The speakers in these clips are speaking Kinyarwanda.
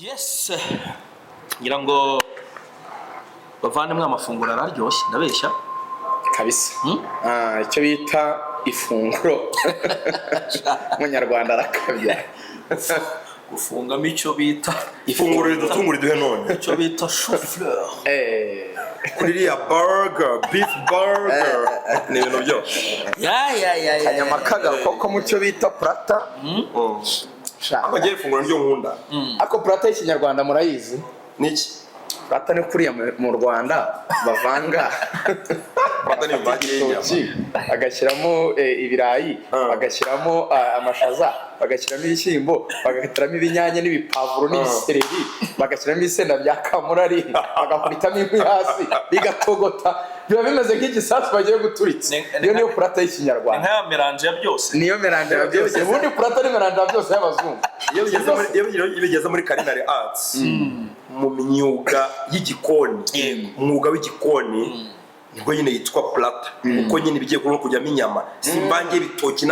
Yes, ngira ngo bavandimwe amafunguro araryoshye ndabeshya kabisa. Icyo bita ifunguro munyarwanda arakabya gufungamo icyo bita ifunguro ridutungura iduhe none icyo bita chou-fleur kuriya burger, beef burger ni ibintu byose ya kanyama kagakoko mu cyo bita plata. ako ngiye ifunguro ryo nkunda. Ako plata y'ikinyarwanda murayizi Niki? plata ni kuriya mu Rwanda bavanga Plata ni mbagire y'inyama bagashyiramo ibirayi, bagashyiramo amashaza, bagashyiramo ibishyimbo, bagateramo ibinyanya n'ibipavuro n'ibisereri, bagashyiramo isenda bya kamurari, bagakubitamo inkwi hasi bigatogota, biba bimeze nk'igisasu bagiye guturitsa. Niyo plata y'ikinyarwanda. Nka melange ya byose. Niyo melange ya byose. Ubundi plata ni melange ya byose y'abazungu. iyo bigeze muri culinary arts mu myuga y'igikoni, umwuga w'igikoni nibwo nyine yitwa plata, kuko nyine bigiye kujyamo inyama, simbange ibitoki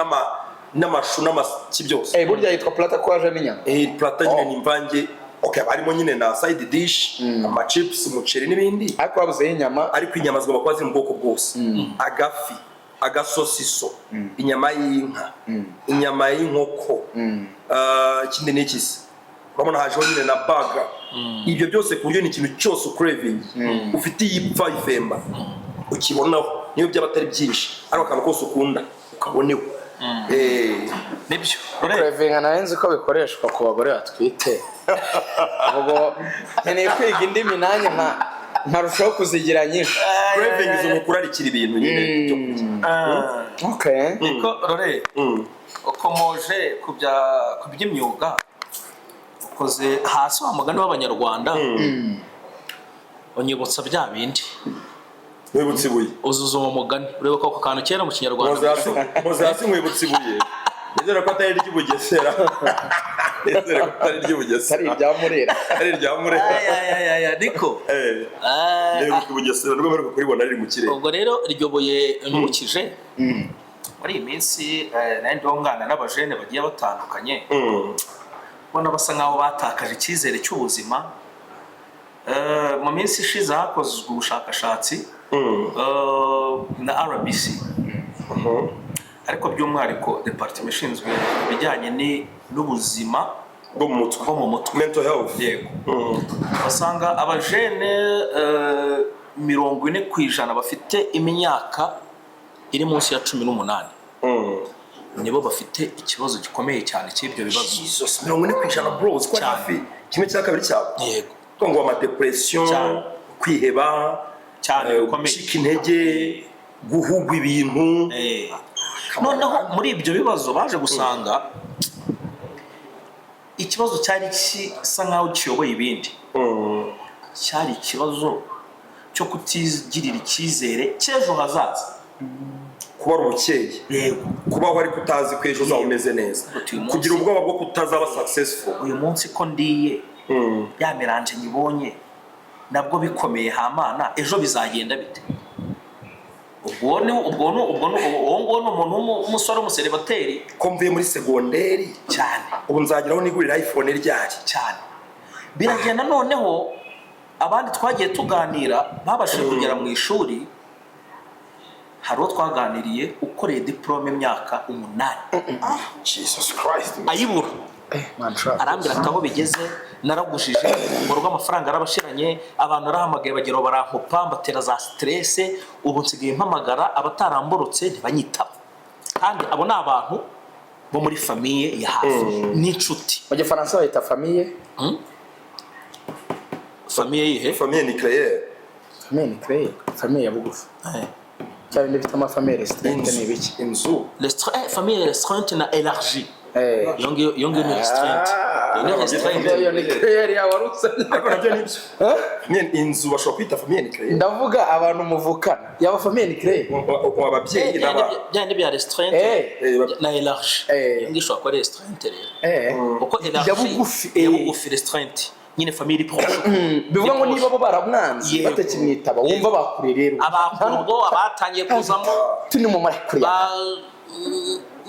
n'amashu n'amaki byose. Burya yitwa plata ko hajemo inyama. Plata nyine ni imvange, okay, harimo nyine na side dish, ama chips, umuceri n'ibindi, ariko babuzeho inyama. ariko inyama zigomba kuba ziri mu bwoko bwose. Agafi, agasosiso, inyama y'inka, inyama y'inkoko, ikindi n'ikisi, urabona hajeho nyine na burger. Ibyo byose ku buryo ni ikintu cyose craving ufite yipfa ifemba ukibonaho, niyo byaba atari byinshi, ariko akantu kose ukunda ukaboneho. Nibyo Craving anarenze ko bikoreshwa ku bagore batwite. Ubwo nkeneye kwiga indimi nanjye nkarushaho kuzigira nyinshi. Craving izo mukurarikira ibintu nyine byo kurya. Okay. niko rore ukomoje ku by'imyuga ukoze hasi wa mugani w'abanyarwanda unyibutsa bya bindi Mwibutsa ibuye. uzuza uwo mugani ureba ko ako kantu kera mu kinyarwanda Muze hasi mwibutsa ibuye. Nizera ko atari ry'Ubugesera. Nizera ko atari ry'Ubugesera. Ari irya Murera. Ari irya Murera. ya niko Rero Ubugesera rwo bari kuribona riri mu kirere. ubwo rero iryo buye nyibukije muri iyi minsi nari ndongana n'abajene bagiye batandukanye, ubona basa nkaho batakaje icyizere cy'ubuzima. Mu minsi ishize hakozwe ubushakashatsi na RBC, ariko by'umwihariko department ishinzwe ibijyanye n'ubuzima bwo mu mutwe, mental health. Yego. Basanga abajene 40% bafite imyaka iri munsi ya 18 nibo bafite ikibazo gikomeye cyane cy'ibyo bibazo. Jesus, 40% bros ko hafi kimwe cya kabiri cyabo. Yego. Ngo ama depression, kwiheba cyane bikomeye, gucika intege, guhugwa ibintu. Noneho muri ibyo bibazo baje gusanga ikibazo cyari gisa nkaho kiyoboye ibindi, cyari ikibazo cyo kutigirira icyizere cy'ejo hazaza, kuba ubukeye, kubaho ariko utazi ko ejo uzaba umeze neza, kugira ubwoba bwo kutazaba successful. Uyu munsi ko ndiye ya melange nyibonye nabwo bikomeye hamana, ejo bizagenda bite? Ubwo ni umuntu w'umusore w'umuseribateri ko mvuye muri segonderi cyane, ubu nzagiraho nigurira iPhone ryari cyane. Biragenda noneho abandi twagiye tuganira babashije kugera mu ishuri, hari uwo twaganiriye ukoreye diplome imyaka 8. Jesus Christ, ayibura. Arambira ati aho bigeze naragujije ngo rw'amafaranga arabashiranye, abantu arahamagaye bagera barankopa mbatera za stress, ubu nsigaye mpamagara abataramborotse ntibanyitaba, kandi abo ni abantu bo muri famille ya hafi n'inshuti. Mu gifaransa bayita famille. Famille yihe? Famille nucléaire. Famille nucléaire, famille ya bugufi. Cyane ndifite ama famille restreinte ni biki? Inzu. Famille restreinte na élargie. Yonge ni restreinte. Ni restreinte. Iyo nucléaire ya warutse. Ariko nabyo nibyo. Famille inzu bashobora kwita famille nucléaire. Ndavuga abantu muvukana. Yaba famille nucléaire. Ababyeyi byane bya restreinte na élargie. Yonge ishobora kuba restreinte rero. Uko élargie ya bugufi restreinte. Nyine famille proche. Bivuga ngo niba bo baramwanze batakimwitaba wumva bakure rero. Abakuru abatangiye kuzamo tuni mu makuru.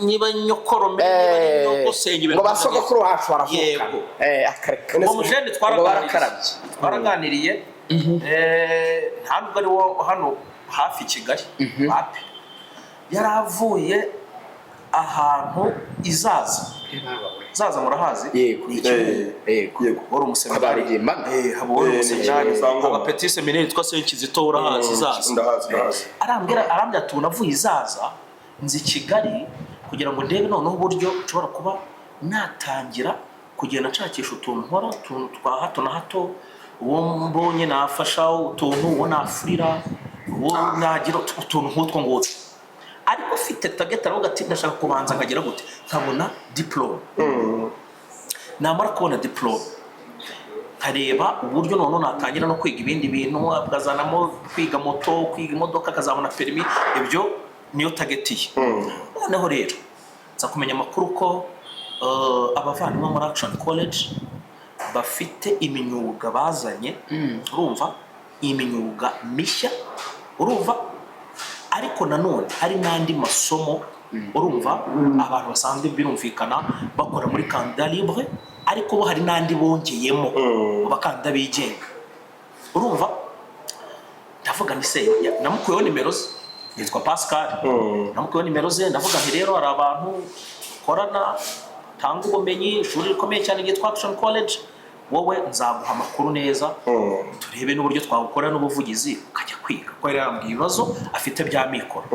niba nyokorome niba nyogosenge ngo basogokuru wacu baravukana akareka ngo mujene twaraganiriye nta nubwo ari wo hano hafi Kigali hapi yaravuye ahantu izaza murahazi yego wari umuseminari aba petit seminaire twa se Kizito urahazi izaza arambwira ati unavuye izaza nzi Kigali kugira ngo ndebe noneho uburyo nshobora kuba natangira kugenda nshakisha utuntu nkora twa hato na hato uwo mbonye nafasha utuntu uwo nafurira uwo nagira utuntu nk'utwo ngutwo ariko ufite target aravuga ati ndashaka kubanza nkagera gute nkabona diploma namara kubona diploma nkareba uburyo none natangira no kwiga ibindi bintu akazanamo kwiga moto kwiga imodoka akazabona permis ibyo niyo target ye noneho rero nza kumenya amakuru ko abavandimwe muri Action College bafite imyuga bazanye urumva imyuga mishya urumva ariko nanone hari n'andi masomo urumva abantu basanzwe birumvikana bakora muri candidat libre ariko bo hari n'andi bongeyemo bakanda bigenga urumva ndavuga ni se namukuyeho nimero ze yitwa Pascal namukuyeho nimero ze ndavuga nti rero hari abantu korana tanga ubumenyi ishuri rikomeye cyane ryitwa Action College wowe nzaguha amakuru neza turebe n'uburyo twagukora n'ubuvugizi ukajya kwiga ko yari yambwiye ibibazo afite bya mikoro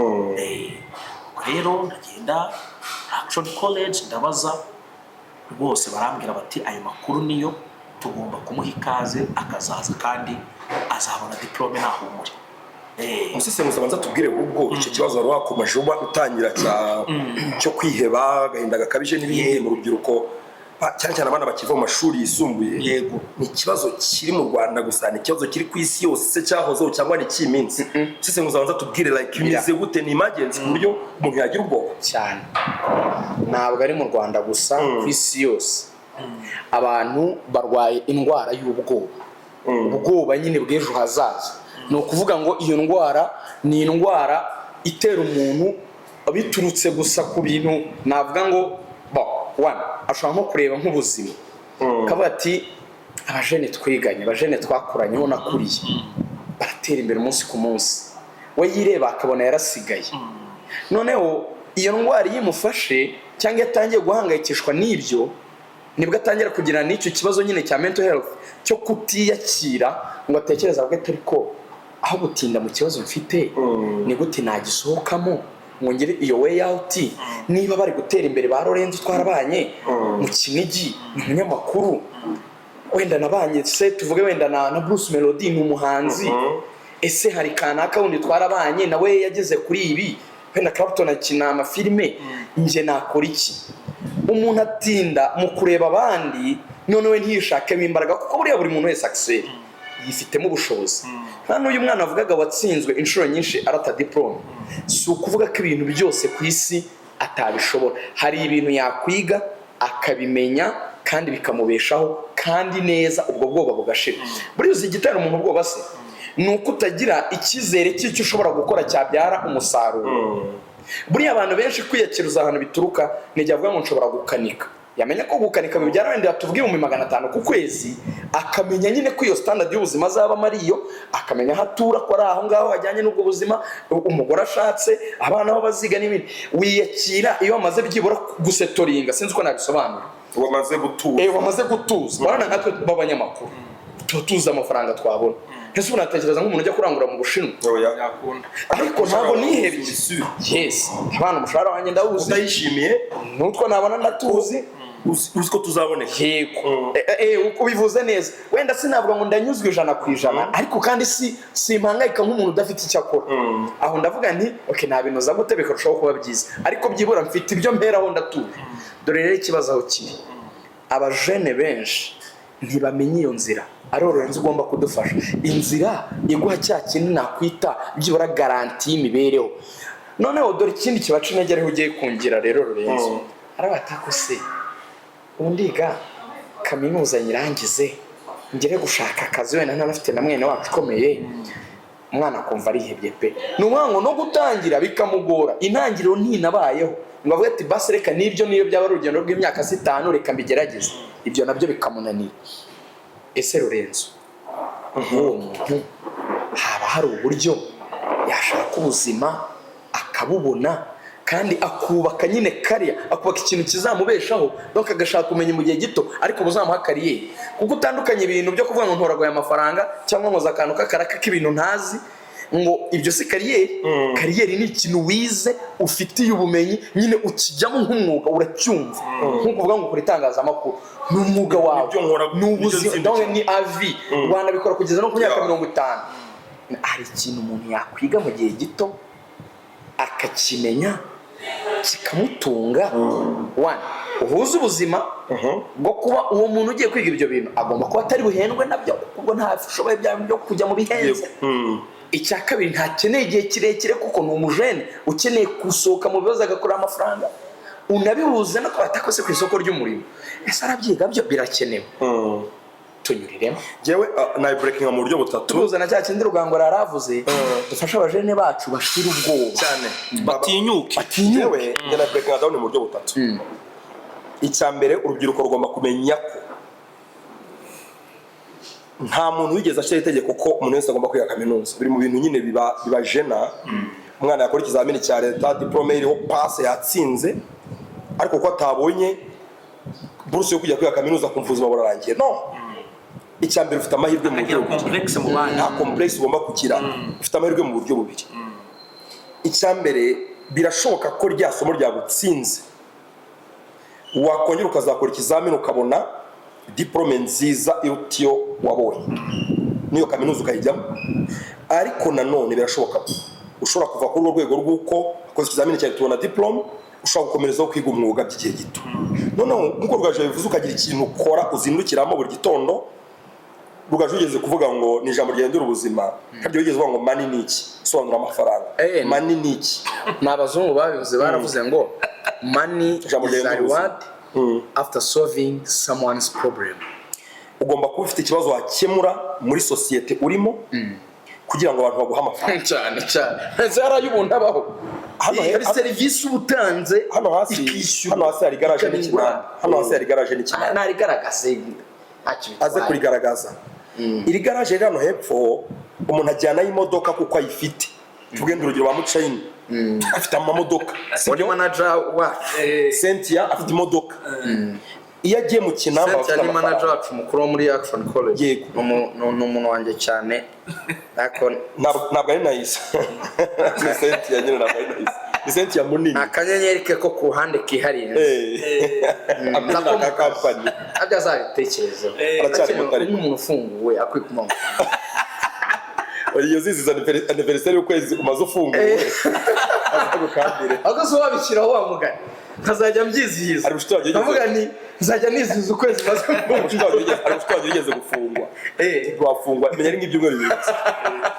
rero ndagenda Action College ndabaza rwose barambwira bati ayo makuru niyo tugomba kumuha ikaze akazaza kandi azabona diplome nahumure umusesenguzi abanza tubwire ubwo icyo kibazo wari wakomeje uba utangira cyo kwiheba agahinda gakabije n'ibindi mu rubyiruko cyane cyane abana bakiva mu mashuri yisumbuye yego ni ikibazo kiri mu Rwanda gusa ni ikibazo kiri ku isi yose cyahozeho cyangwa ni cy'iminsi umusesenguzi abanza tubwire like bimeze gute ni emergency ku buryo umuntu yagira ubwoba cyane ntabwo ari mu Rwanda gusa ku isi yose abantu barwaye indwara y'ubwoba ubwoba nyine bw'ejo hazaza ni ukuvuga ngo iyo ndwara ni indwara itera umuntu biturutse gusa ku bintu navuga ngo ashobora nko kureba nk'ubuzima kavuga ati abajene twiganye abajene twakuranyeho nakuriye baratera imbere umunsi ku munsi we yireba akabona yarasigaye noneho iyo ndwara yimufashe cyangwa yatangiye guhangayikishwa n'ibyo nibwo atangira kugira n'icyo kibazo nyine cya mental health cyo kutiyakira ngo atekereza avuga ati ariko aho gutinda mu kibazo mfite ni gute nagisohokamo ngongere iyo way out niba bari gutera imbere ba Lorenzo twarabanye mu Kinigi ni umunyamakuru wenda nabanye se tuvuge wenda na Bruce Melody ni umuhanzi ese hari kanaka wundi twarabanye nawe yageze kuri ibi wenda Clapton akina amafilme nje nakora iki umuntu atinda mu kureba abandi none we ntiyishakemo imbaraga kuko buriya buri muntu wese access yifitemo ubushobozi hano uyu mwana avugaga watsinzwe inshuro nyinshi arata diplome si ukuvuga ko ibintu byose ku isi atabishobora hari ibintu yakwiga akabimenya kandi bikamubeshaho kandi neza ubwo bwoba bugashira buri uzi igitera umuntu ubwoba se ni uko utagira icyizere cy'icyo ushobora gukora cyabyara umusaruro buriya abantu benshi kwiyakiruza ahantu bituruka nijya avuga ngo nshobora gukanika yamenya ko gukanika bibyara wenda tuvuge mu 500 ku kwezi akamenya nyine ko iyo standard y'ubuzima azaba mariyo akamenya hatura ko ari aho ngaho hajyanye n'ubwo buzima umugore ashatse abana aho baziga n'ibindi wiyakira iyo amaze byibura gusetoringa sinzi uko nabisobanura wamaze gutuza barana nkatwe b'abanyamakuru tutuza amafaranga twabona ese unatekereza nk'umuntu ujya kurangura mu Bushinwa yakunda ariko ntabwo nihebye yes abana umushahara wanjye ndawuzi ndayishimiye nutwo nabona ndatuzi uzi ko tuzaboneka yego uko bivuze neza wenda sinavuga ngo ndanyuzwe 100% ariko kandi si impangayika nk'umuntu udafite icyo akora aho ndavuga nti okay nabinoza gute bikarushaho kuba byiza ariko byibura mfite ibyo mperaho ndatuye dore rero ikibazo aho kiri abajene benshi ntibamenye iyo nzira Lorenzo ugomba kudufasha inzira iguha cya kintu nakwita byibura garanti y'imibereho noneho dore ikindi kibaca intege ariho ugiye kungira rero Lorenzo arabatako se undiga kaminuza nyirangize ngere gushaka akazi wenda ntanafite na mwene wacu ukomeye umwana akumva arihebye pe. Ni umwango no gutangira bikamugora, intangiriro ntinabayeho ngo avuge ati basi reka nibyo niyo byaba urugendo rw'imyaka 5 reka mbigerageze, ibyo nabyo bikamunanira. Ese Lorenzo, uwo muntu haba hari uburyo yashaka ubuzima akabubona kandi akubaka nyine kariya, akubaka ikintu kizamubeshaho, donc agashaka kumenya mu gihe gito ariko buzamuha kariyeri? Kuko utandukanye ibintu byo kuvuga ngo ntoragoye amafaranga cyangwa ngo zakantu kakaraka k'ibintu ntazi, ngo ibyo si kariyeri. Kariyeri ni ikintu wize ufitiye ubumenyi nyine ukijyamo nk'umwuga uracyumva. Nk'ukuvuga ngo kuri itangazamakuru ni umwuga wawe, ni ubuzima, donc ni avi. Rwanda bikora kugeza no ku myaka 50. Hari ikintu umuntu yakwiga mu gihe gito akakimenya kikamutunga. One, uhuza ubuzima bwo kuba uwo muntu ugiye kwiga ibyo bintu agomba kuba atari buhendwe nabyo, kuko nta shoboye byo kujya mu bihenze. Icya kabiri, ntakeneye igihe kirekire kuko ni umujene ukeneye gusohoka mu bibazo agakora amafaranga. Unabihuze no kwatakoze ku isoko ry'umurimo. Ese arabyiga byo birakenewe. Tunyuriremo jewe na breaking mu buryo butatu. Tuzana cya kindi Rugangura yaravuze, dufasha abajene bacu bashira ubwoba cyane, batinyuke. Jewe na breaking down mu buryo butatu. Icya mbere, urubyiruko rugomba kumenya ko nta muntu wigeze ashyira itegeko ko umuntu wese agomba kwiga kaminuza. Biri mu bintu nyine biba jena. Umwana yakora ikizamini cya leta, diplome iriho pass yatsinze, ariko ko atabonye buruse yo kujya kwiga kaminuza kumva ubuzima burarangiye. No, icya mbere ufite amahirwe mu buryo complexe mu bana, nta complexe ugomba kugira, ufite amahirwe mu buryo bubiri. Icya mbere, birashoboka ko rya somo ryagutsinze wakongera ukazakora ikizamini ukabona diplome nziza irutiyo wabonye, niyo kaminuza ukayijyamo. Ariko nanone birashoboka ushobora kuva kuri urwo rwego rw'uko ukoze ikizamini cyawe tubona diplome, ushobora gukomerezaho kwiga umwuga by'igihe gito. Noneho nk'uko Rugaju bivuze, ukagira ikintu ukora uzindukiramo buri gitondo. Rugaju ugeze kuvuga ngo ni ijambo ryahindura ubuzima, kandi ugeze kuvuga ngo money ni iki, sobanura amafaranga. Money ni iki? N'abazungu babivuze, baravuze ngo money is a reward after solving someone's problem. Ugomba kuba ufite ikibazo wakemura muri societe urimo kugira ngo abantu baguha amafaranga. Cyane cyane zara y'ubuntu abaho. Hano hari service ubutanze, hano hasi hari garage n'ikinani. Hano hasi hari garage n'ikinani. Nari garagaze aze kurigaragaza. Iri garage rero hano hepfo umuntu ajyana y'imodoka kuko ayifite. Tugende urugero ba Mucayini afite amamodoka. Body manager wa Cynthia afite imodoka. Iyo agiye mu kinamba afite manager wacu mukuru muri Action College. Yego, no umuntu wanjye cyane. Ntabwo ari nice. Cynthia nyine ntabwo ari nice. Cynthia munini. Akanyenyeri ke ko ku ruhande kihariye. Amina ka company. Abazabitekerezo. Aracyari mutari. Umuntu ufunguwe akwiye kumama. Iyo zizi anniversary y'ukwezi umaze ufunguwe. Azagukandire. Agaso wabishyiraho wa mugani. Nkazajya mbyizihiza. Ndavuga ni nzajya nizihiza ukwezi maze ari yigeze gufungwa. Rwafungwa menya ari nk'ibyumweru bibiri.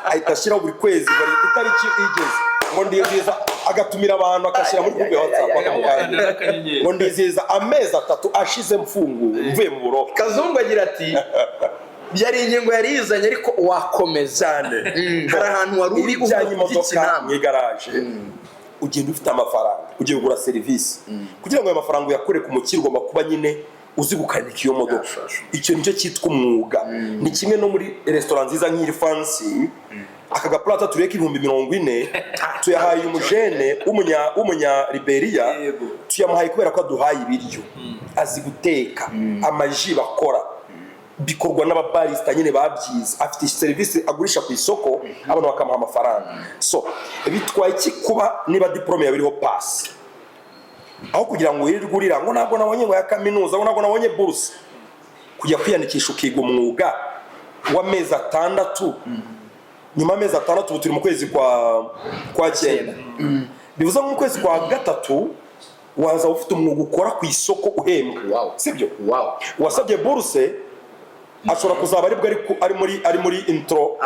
Ahita ashyiraho buri kwezi bari itariki igeze. Ngo ndizihiza agatumira abantu akashyira muri groupe ya WhatsApp akamugana. Ngo ndizihiza amezi 3 ashize mfunguwe mvuye mu buroko. Kazungu agira ati byari ingingo yari yizanye ariko wakomeza cyane. Hari ahantu wari uri ujyanye imodoka mu garage. Ugenda ufite amafaranga, ugiye kugura service. Kugira ngo ayo mafaranga uyakore ku mukiri ugomba kuba nyine uzi gukanika iyo modoka. Icyo nicyo cyitwa umwuga. Ni kimwe no muri restaurant nziza nk'iri fancy, aka gaplata tureka 40,000 tuyahaye umujene umunya Liberia, tuyamuhaye kubera ko aduhaye ibiryo. Azi guteka, amaji bakora bikorwa n'ababarista nyine babyize, afite service agurisha ku isoko, abantu bakamuha amafaranga. So bitwaye iki kuba niba diplome yawe iriho pass, aho kugira ngo wirirgurira ngo ntabwo nabonye ngo ya kaminuza, ngo ntabwo nabonye buruse, kujya kwiyandikisha ukiga umwuga w'amezi 6. Nyuma amezi 6 ubu turi mu kwezi kwa 9. Bivuze mu kwezi kwa 3 waza ufite umwuga ukora ku isoko uhembwa. Sibyo? Wasabye buruse ashobora kuzaba ari muri intro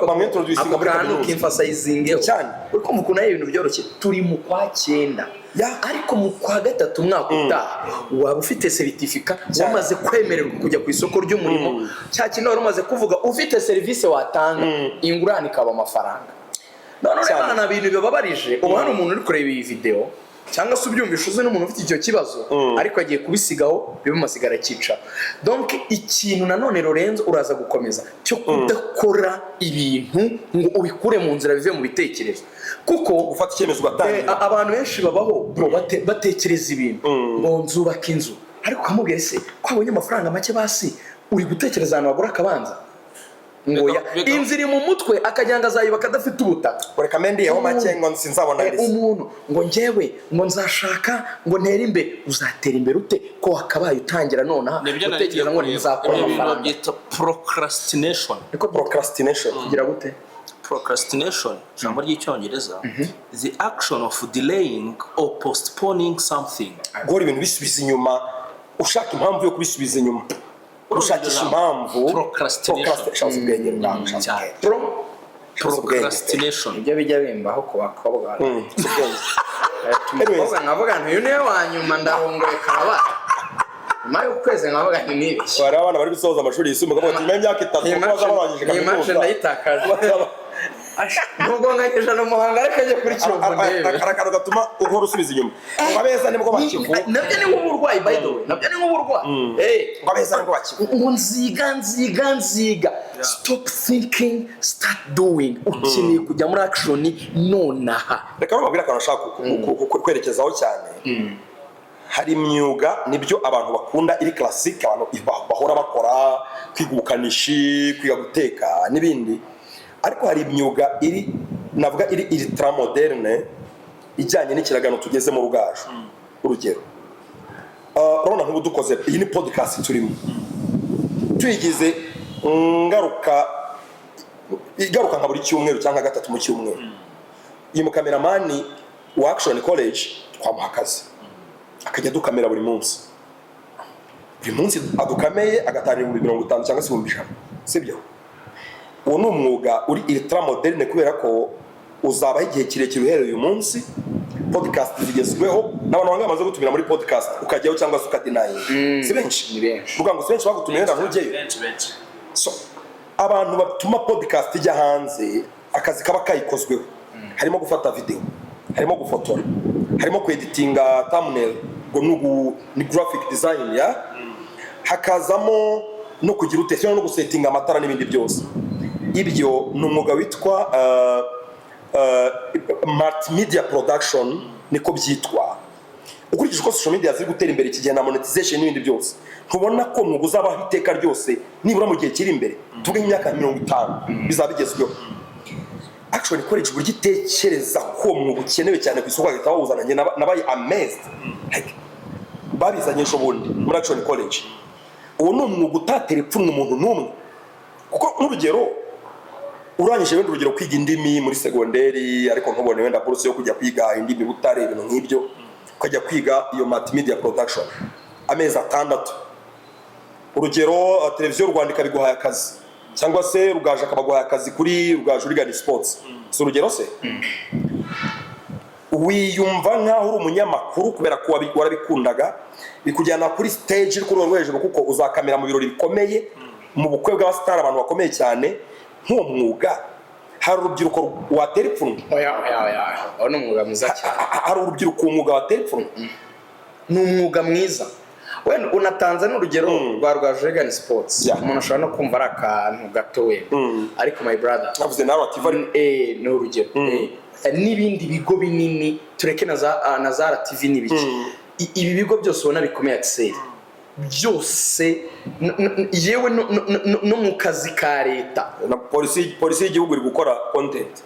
bamwintroducinga muri kaminuza ukimfasayizingeho cyane uri kumva ukuntu ari ibintu byoroshye turi mu kwa 9 ariko mu kwa 3 umwaka utaha waba ufite seritifika wamaze kwemererwa kujya ku isoko ry'umurimo cya kintu wari umaze kuvuga ufite serivisi watanga ingurane ikaba amafaranga none bana bintu bibabarije ubu hano umuntu uri kureba iyi video cyangwa se ubyumvisha uzi n'umuntu ufite icyo kibazo ariko agiye kubisigaho bimumasigara cyica donc ikintu nanone Lorenzo uraza gukomeza cyo kudakora ibintu ngo ubikure mu nzira bive mu bitekerezo kuko ufata icyemezo ugatangira abantu benshi babaho batekereza ibintu ngo nzubaka inzu ariko kamubwire se ko abonye amafaranga make basi uri gutekereza ahantu bagura akabanza ngoya inzira mu mutwe akajyanga azayibaka adafite ubutaka ureka mendi aho make ngo sinzabona umuntu ngo njyewe ngo nzashaka ngo ntere imbere uzatera imbere ute ko wakabaye utangira nonaha utekereza ngo nzakora amafaranga byita procrastination kugira gute procrastination jambo ry'icyongereza the action of delaying or postponing something gora ibintu bisubiza inyuma ushaka impamvu yo kubisubiza inyuma ushakisha impamvu procrastination ibyo bijya bimbaho ku bakobwa nkavuga ntuyu niwe wanyuma ndahongoye karaba nyuma y'ukwezi nkavuga nti nibeshye bari abana bari gusoza amashuri yisumbuye bakavuga ati imyaka 3 kuba barangije kaminuza ndayitakaje nubwo nkageje no muhanga ariko ajye kuri Kiyovu ndebe akarakaro gatuma uhora usubiza inyuma ngabeza nibwo bakivu nabyo ni nk'uburwayi by the way nabyo ni nk'uburwayi ngabeza nibwo bakivu ngo nziga stop thinking start doing ukeneye kujya muri action nonaha reka babwira akantu ashaka kwerekezaho cyane hari imyuga nibyo abantu bakunda iri classique abantu bahora bakora kwigukanishi kwiga guteka n'ibindi ariko hari imyuga iri navuga iri ultra moderne ijyanye n'ikiragano tugeze mu rugaju urugero urabona nk'ubu dukoze iyi ni podcast turimo tuyigize igaruka nka buri cyumweru cyangwa gatatu mu cyumweru iyi mukameramani wa Action College twamuha akazi akajya dukamera buri munsi adukameye agatanira 50 cyangwa se 100 sibyo uwo ni umwuga uri ultra moderne kubera ko uzabaho igihe kirekire uhereye uyu munsi podcast zigezweho n'abantu banga bamaze gutumira muri podcast ukajyaho cyangwa se ukadinaye si benshi ruvuga ngo si benshi bagutumiye na ntugeyo so abantu batuma podcast ijya hanze akazi kaba kayikozweho harimo gufata video harimo gufotora harimo kweditinga thumbnail ngo ni graphic design ya hakazamo no kugira utesha no gusettinga amatara n'ibindi byose ibyo ni umwuga witwa multimedia production niko byitwa ukurikije uko social media ziri gutera imbere iki gihe na monetization n'ibindi byose ntubona ko umwuga uzabaho iteka ryose nibura mu gihe kiri imbere tuvuge imyaka 50 bizaba bigezweho Action College buryo itekereza ko umwuga ukenewe cyane ku isoko agahita bawuzana nabaye amazed babizanye shobundi muri Action College uwo ni umwuga utatera ipfunwe umuntu n'umwe kuko nk'urugero urangije wenda urugero kwiga indimi muri segonderi ariko ntubone wenda buruse yo kujya kwiga indimi Butare ibintu nk'ibyo ukajya kwiga iyo multimedia production amezi 6 urugero televiziyo Rwanda biguhaye akazi cyangwa se rugaje akabaguhaye akazi kuri rugaje urigani sports so urugero se wiyumva nkaho uri umunyamakuru kubera ko warabikundaga bikujyana kuri stage kuri urwo hejuru kuko uzakamera mu birori bikomeye mu bukwe bw'abastar abantu bakomeye cyane nk'uwo mwuga hari urubyiruko watera ipfunwe aho ni umwuga mwiza cyane hari urubyiruko umwuga watera ipfunwe ni umwuga mwiza wenda unatanze n'urugero rwa Rwajegani Sports umuntu ashobora no kumva ari akantu gato wenda ariko my brother navuze narrative ni urugero n'ibindi bigo binini tureke na za TV n'ibiki ibi bigo byose ubona bikomeye Excel byose yewe no mu kazi ka leta na polisi y'igihugu iri gukora content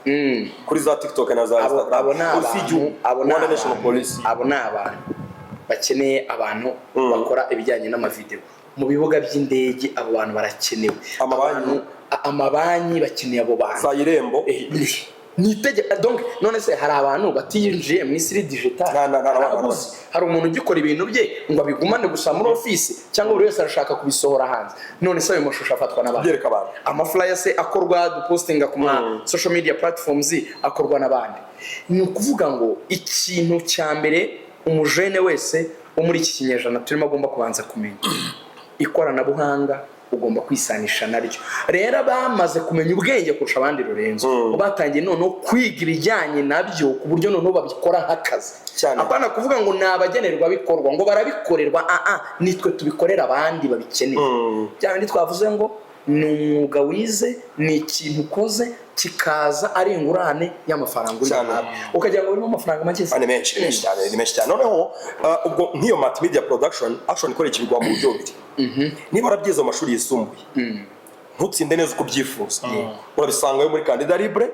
kuri za TikTok na za Instagram polisi y'igihugu Rwanda National Police abo ni abantu bakeneye abantu bakora ibijyanye n'amavideo mu bibuga by'indege abo bantu barakenewe amabanki bakeneye abo bantu za Irembo donc none se hari abantu batiyinjiye mu isi digital hari umuntu ugikora ibintu bye ngo abigumane gusa muri office cyangwa buri wese arashaka kubisohora hanze none se ayo mashusho afatwa n'abantu byereka abantu amaflyer se akorwa dupostinga ku ma social media platforms akorwa n'abandi ni ukuvuga ngo ikintu cya mbere umujene wese wo muri iki kinyejana turimo agomba kubanza kumenya ikoranabuhanga ugomba kwisanisha naryo rero bamaze kumenya ubwenge kurusha abandi Lorenzo batangiye noneho kwiga ibijyanye nabyo ku buryo noneho babikora nk'akazi apana kuvuga ngo ni abagenerwa bikorwa ngo barabikorerwa nitwe tubikorera abandi babikeneye cyane twavuze ngo ni umwuga wize ni ikintu ukoze kikaza ari ingurane y'amafaranga uri ukagira ngo urimo amafaranga make cyane menshi cyane noneho ubwo nk'iyo multimedia production action ikora ikigwa mu buryo bubiri niba warabyize mu mashuri yisumbuye ntutsinde neza uko ubyifuza urabisangayo muri candidat libre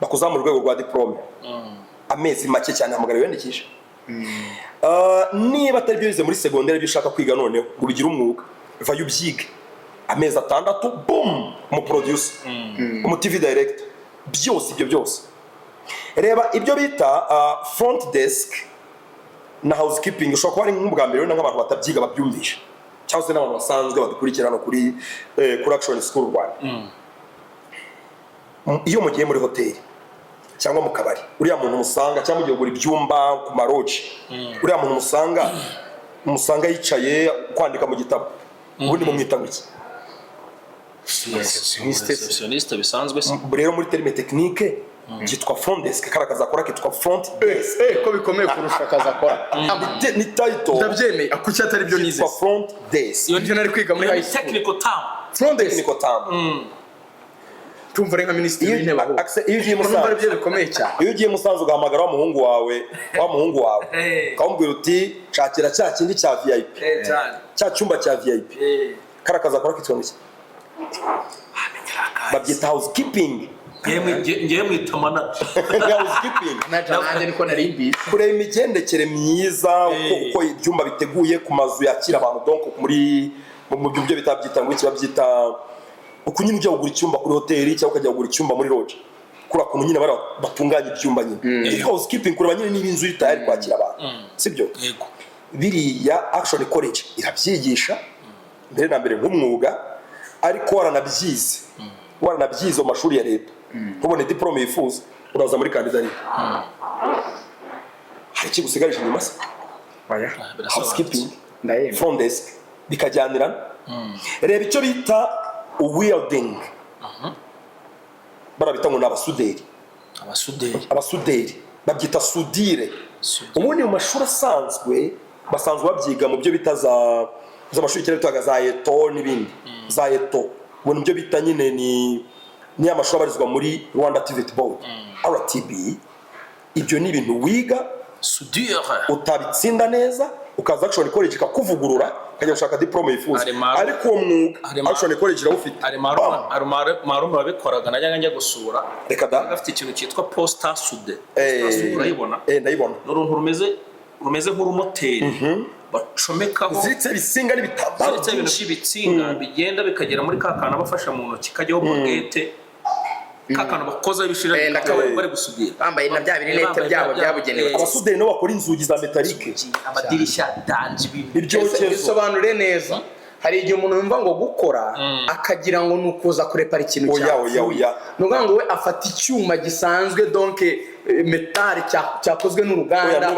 bakuzamura urwego rwa diplome amezi make cyane hamagara wiyandikisha niba atari byo wize muri secondaire ibyo ushaka kwiga noneho ngo ubigire umwuga vayo ubyige amezi 6 boom mu producer mu TV director byose ibyo byose reba ibyo bita front desk na housekeeping ushobora kuba ari nk'ubwa mbere n'abantu batabyiga babyumvisha cyangwa se n'abantu basanzwe badukurikirana kuri Action School Rwanda iyo mugiye muri hoteli cyangwa mu kabari uriya muntu musanga cyangwa mugiye gura ibyumba ku maroji uriya muntu musanga yicaye kwandika mu gitabo ubundi mu mwita iki receptioniste bisanzwe rero muri terme technique gitwa front desk karakaza akora kitwa front desk ko bikomeye kurusha akaza akora ni title ndabyemeye akuki atari byo nize kitwa front desk iyo nari kwiga muri high school technical term front desk technical term tumva renga minisitiri w'intebe aho iyo ugiye musanze byo bikomeye cyane iyo ugiye musanze ugahamagara wa muhungu wawe ukamubwira uti shakira cya kindi cya VIP cya cyumba cya VIP karakaza akora kitwa iki babyita housekeeping ngiye mwita housekeeping nanjye niko nari mbizi kureba imigendekere myiza uko ibyumba biteguye ku mazu yakira abantu donc muri mu byo bitabyita ngo ikiba byita uko nyine ujya kugura icyumba kuri hoteli cyangwa ukajya kugura icyumba muri lodge kura kuntu nyine batunganya ibyumba nyine housekeeping kureba nyine niba inzu itari kwakira abantu sibyo yego biriya Action College irabyigisha mbere na mbere nk'umwuga ariko waranabyize mu mashuri ya leta ubone diplome yifuza uraza muri candidat hari iki gusigarisha inyuma se housekeeping front desk bikajyanirana reba icyo bita welding barabita ngo n'abasuderi babyita sudire ubundi mu mashuri asanzwe basanzwe babyiga mu byo bita z'amashuri cyane bitaga za eto n'ibindi za eto ubona ibyo bita nyine ni amashuri abarizwa muri Rwanda TVET Board RTB ibyo ni ibintu wiga sudire utabitsinda neza ukaza Action College ikakuvugurura ukajya gushaka diplome yifuza ariko uwo mwuga Action College irawufite marume wabikoraga najyaga njya gusura reka da gafite ikintu cyitwa posta sude urayibona ndayibona n'uruntu rumeze nk'urumoteri bacomekaho ziritse bisinga n'ibitambaro ziritse ibintu by'ibitsinga bigenda bikagera muri kakana bafasha mu ntoki kajyaho bagete kakana bakoza ibishira bari gusudira bambaye na bya birinete byabo byabugenewe abasuderi no bakora inzugi za metalike amadirishya danje ibyo bisobanure neza hari igihe umuntu yumva ngo gukora akagira ngo nukuza kurepara ikintu cyapfuye nuvuga ngo we afata icyuma gisanzwe donc metal cyakozwe n'uruganda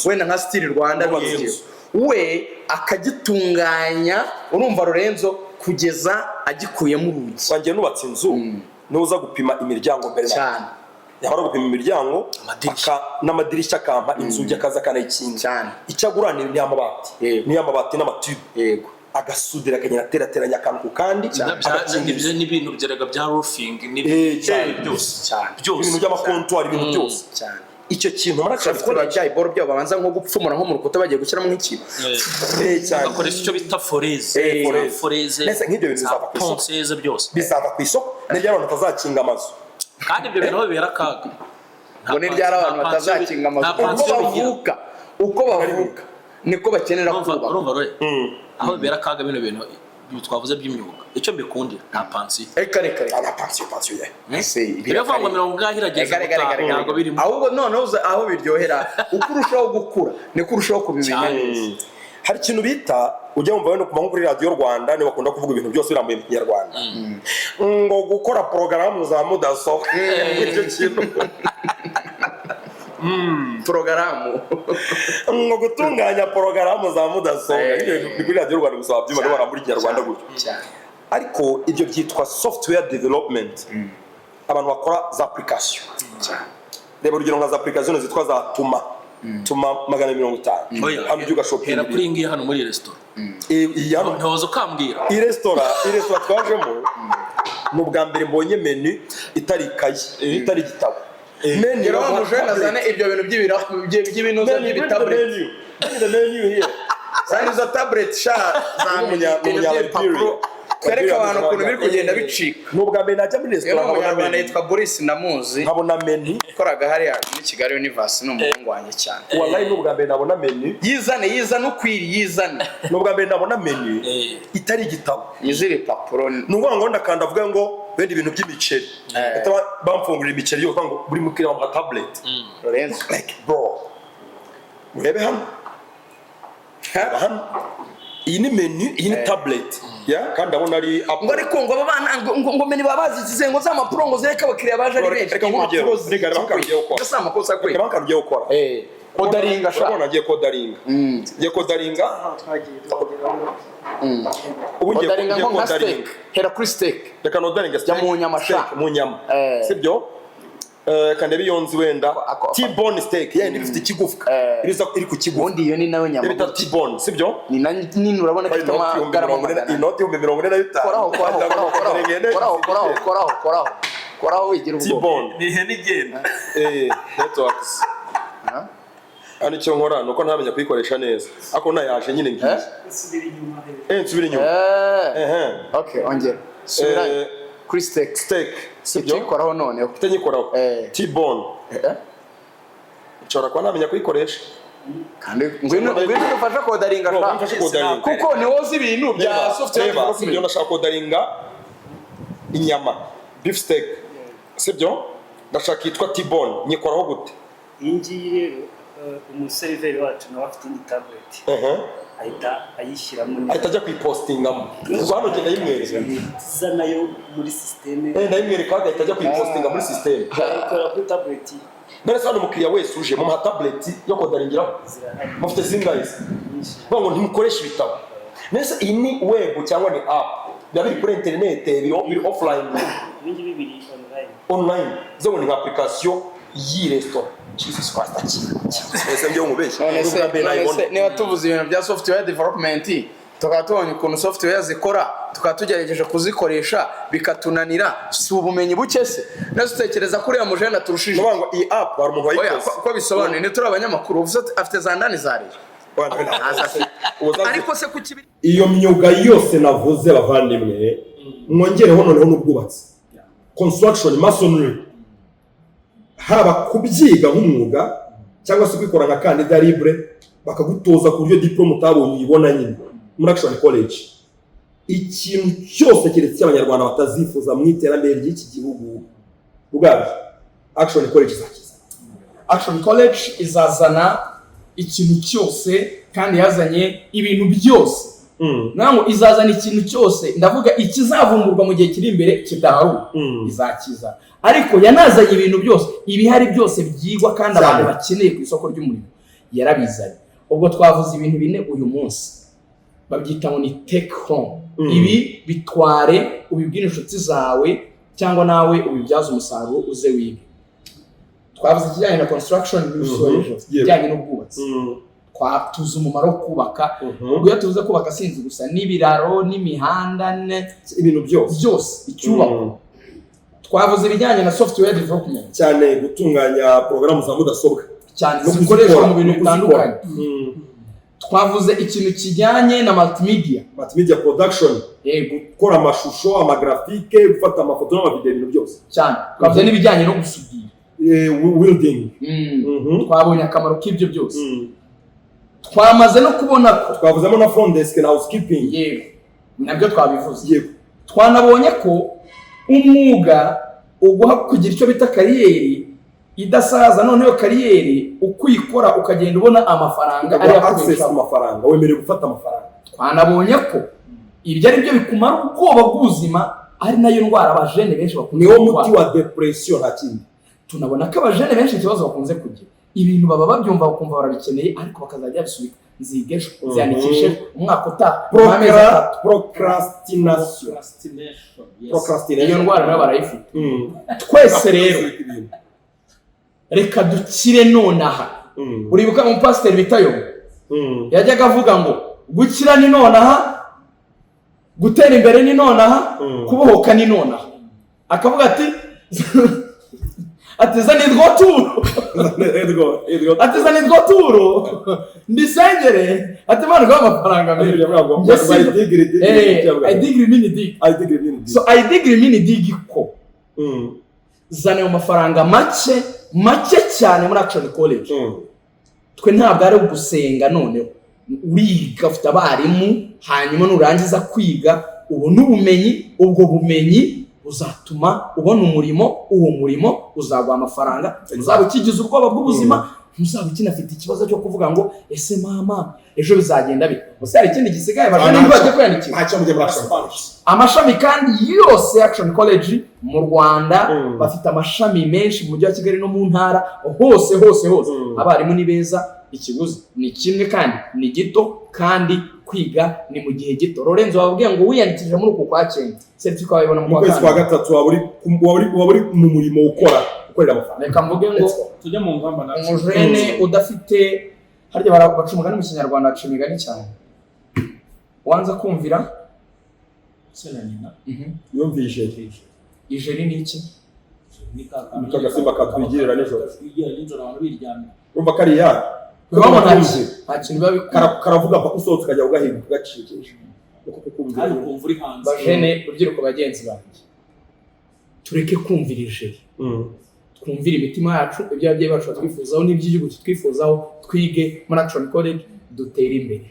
wenda nka Steel Rwanda we akagitunganya urumva Lorenzo kugeza agikuyemo urugi wangiye nubatse inzu nuza gupima imiryango mbere cyane yahora gupima imiryango n'amadirishya akampa inzugi akaza kanayikinga cyane icyaguranira ni amabati n'amatube yego agasudira akagenda aterateranya akantu ku kandi ibyo n'ibintu byeraga bya roofing n'ibintu byose ibintu by'amakontwari ibintu byose cyane icyo kintu marashobora bya iboro byabo babanza nko gupfumura nko mu rukuta bagiye gushyiramo nk'ikintu cyane bakoresha icyo bita foreze nese nk'ibyo bintu bizava ku isoko bizava ku isoko n'ibyo abantu batazakinga amazu kandi ibyo bintu bibera akaga ngo ni ryari abantu batazakinga amazu uko bavuka niko bakenera kubaka aho bibera akaga bino bintu twavuze by'imyuga icyo mbikundira nta pansiyo reka ana pansiyo ye iyo vangwa 40 irageze ntabwo birimo ahubwo noneho aho biryohera uko urushaho gukura niko urushaho kubimenya neza. hari ikintu bita ujya wumva wenda kuva nko kuri radiyo Rwanda niba bakunda kuvuga ibintu byose birambuye mu Kinyarwanda ngo gukora porogaramu za mudasobwa icyo kintu porogaramu ngo gutunganya porogaramu za mudasobwa ni kuri radiyo Rwanda gusa babyuma no barambura Ikinyarwanda gutyo ariko ibyo byitwa software development abantu bakora za application reba urugero nka za application zitwa za tuma 250 hano byuga shopping hera kuri ngiye hano muri restaurant hano ntazo kambwira i restaurant twajemo n'ubwa mbere mbonye menu itari ikayi itari gitabo menu rero mujana zane ibyo bintu by'ibinoza by'ibitablets menu here zane za tablet sha munyapapuro kwereka abantu ukuntu biri kugenda bicika n'ubwa mbere najya muri restaurant nkabona yitwa Boris ndamuzi nkabona menu ikoraga hariya muri Kigali Universe n'umuhungu wanjye cyane wallahi n'ubwa mbere nabona menu yizane ukwiri n'ubwa mbere nabona menu itari igitabo yizire papuro n'ubwo ngo ndakanda avuga ngo wenda ibintu by'imiceri bamfungurira imiceri yo ngo buri mukira wa tablet Lorenzo like bro urebe hano iyi ni menu iyi ni tablet kandi abona ari ngo ariko ngo abana ngo meni babazi ikizengo z'amapuro ngo zereka abakiriya baje ari benshi reka nk'urugero reka bakangiye gukora gusa amakosa kwe reka bakangiye gukora kodaringa sha urabona agiye kodaringa ubu kodaringa nko steak hera kuri steak reka nodaringa steak mu nyama sha mu nyama sibyo kandi biyonzi wenda T-bone steak yenda ifite ikigufwa iriza iri ku kigufwa undi iyo ni nayo nyama bita T-bone sibyo ni urabona ko amagarama inoti 45 koraho wigira ubwo T-bone ni ihene igenda networks ani cyo nkora nuko ntamenya kuyikoresha neza ako nayaje nyine ngiye nsubira inyuma okay ongera subira kuri steak sibyo ikoraho none utanyikoraho T-bone nshobora kwa ntamenya kuyikoresha kandi ngwino ufasha kodaringa kuko ni wozi ibintu bya software development yo ndashaka kodaringa inyama beef steak sibyo ndashaka yitwa T-bone nyikoraho gute ingiye rero umuseriveri wacu nawe afite indi tablet ahita ayishyiramo ahita ajya kuyipostingamo hano genda yimwereka za nayo muri systeme ndayimwereka agahita ajya kuyipostinga muri systeme ikora kuri tablet none sano umukiriya wese uje mu tablet yo kodaringiraho mufite zingahe ngo ntimukoresha ibitabo nese iyi ni web cyangwa ni app biri kuri internet biri offline ibindi bibiri online zo ni application yi restaurant Jesus Christ ese mbyo mubeshya niba tuvuze ibintu bya software development tukatubonye ukuntu software zikora tukatugerageje kuzikoresha bikatunanira si ubumenyi buke se nase utekereza kuri ya mujenda turushije ngo iyi app hari umuntu wayikoze ko bisobanuye ni turi abanyamakuru afite za ndani za rero ariko se ku kibiri iyo myuga yose navuze bavandimwe mwongereho noneho n'ubwubatsi construction masonry haba kubyiga nk'umwuga cyangwa se kwikora nka kandida libre bakagutoza ku buryo diplome utabonye uyibona nyine muri Action College ikintu cyose keretse abanyarwanda batazifuza mu iterambere ry'iki gihugu ubwabyo Action College izakiza. Action College izazana ikintu cyose kandi yazanye ibintu byose nango izazana ikintu cyose ndavuga ikizavumburwa mu gihe kiri imbere kidaharu izakiza ariko yanazanye ibintu byose ibihari byose byigwa kandi abantu bakeneye ku isoko ry'umurimo yarabizanye ubwo twavuze ibintu bine uyu munsi babyita ngo ni take home ibi bitware ubibwire inshuti zawe cyangwa nawe ubibyaza umusaruro uze wige twavuze ikijyanye na construction bijyanye n'ubwubatsi twatuze umumaro wo kubaka ubwo tuvuze kubaka sinzi gusa n'ibiraro n'imihanda ibintu byose icyubako twavuze ibijyanye na software development cyane gutunganya porogaramu za mudasobwa cyane zikoreshwa mu bintu bitandukanye twavuze ikintu kijyanye na multimedia production gukora amashusho amagrafike gufata amafoto n'amavideo ibintu byose cyane twavuze n'ibijyanye no gusudira welding twabonye akamaro k'ibyo byose twamaze no kubona twavuzemo na front desk na housekeeping nabyo twabivuze. yego Twanabonye ko umwuga uguha kugira icyo bita kariyeri idasaza, noneho kariyeri ukwikora ukagenda ubona amafaranga ari access ku mafaranga, wemerewe gufata amafaranga. Twanabonye ko ibyo ari byo bikumara ubwoba bw'ubuzima, ari nayo ndwara abajene benshi bakunze niwo muti wa depression nta kindi. Tunabona ko abajene benshi ikibazo bakunze kugira, ibintu baba babyumva bakumva barabikeneye ariko bakazajya bisubika, nzigejo ziyandikishe umwaka utaha procrastination. Iyo ndwara nayo barayifite. Twese rero reka dukire nonaha. Uribuka umupasiteri bita Yobu yajyaga avuga ngo gukira ni nonaha, gutera imbere ni nonaha, kubohoka ni nonaha. Akavuga ati atizanirwa turo atizanirwa turo ndisengere ati Mana kwa amafaranga mbere. I dig so I dig dig ko zana ayo mafaranga make cyane muri Action College. Twe ntabwo ari ugusenga, noneho uriga ufite abarimu, hanyuma nurangiza kwiga ubona ubumenyi, ubwo bumenyi uzatuma ubona umurimo, uwo murimo uzaguha amafaranga, uzaba ukigize ubwoba bw'ubuzima, ntuzaba ukinafite ikibazo cyo kuvuga ngo ese mama ejo bizagenda bite. Gusa hari ikindi gisigaye bashaka ntibajye kwiyandikira amashami, kandi yose Action College mu Rwanda bafite amashami menshi mu mujyi wa Kigali no mu ntara hose. Abarimu ni beza, ikiguzi ni kimwe kandi ni gito, kandi kwiga ni mu gihe gito. Lorenzo wabwiye ngo wiyandikije muri uku kwa 9, certificate wabibona mu kwezi kwa 3 waburi mu murimo ukorera amafaranga. Reka mvuge ngo tujye mu ngamba na umujene udafite, harya barabaca umugani mu Kinyarwanda aca imigani cyane, wanza kumvira senanyina yumvishe ijeri ni iki? Kagasimba katwigirira nijoro abantu biryamye. urumva kariya Urabona nta kintu karavuga mpaka usohotse ukajya ugahinga ugacikisha. Kandi ukumva uri hanze. Bajene urubyiruko bagenzi banjye, tureke kumvira ijeri, twumvire imitima yacu, ibyo ababyeyi bacu batwifuzaho n'iby'igihugu twifuzaho, twige muri Action College dutere imbere.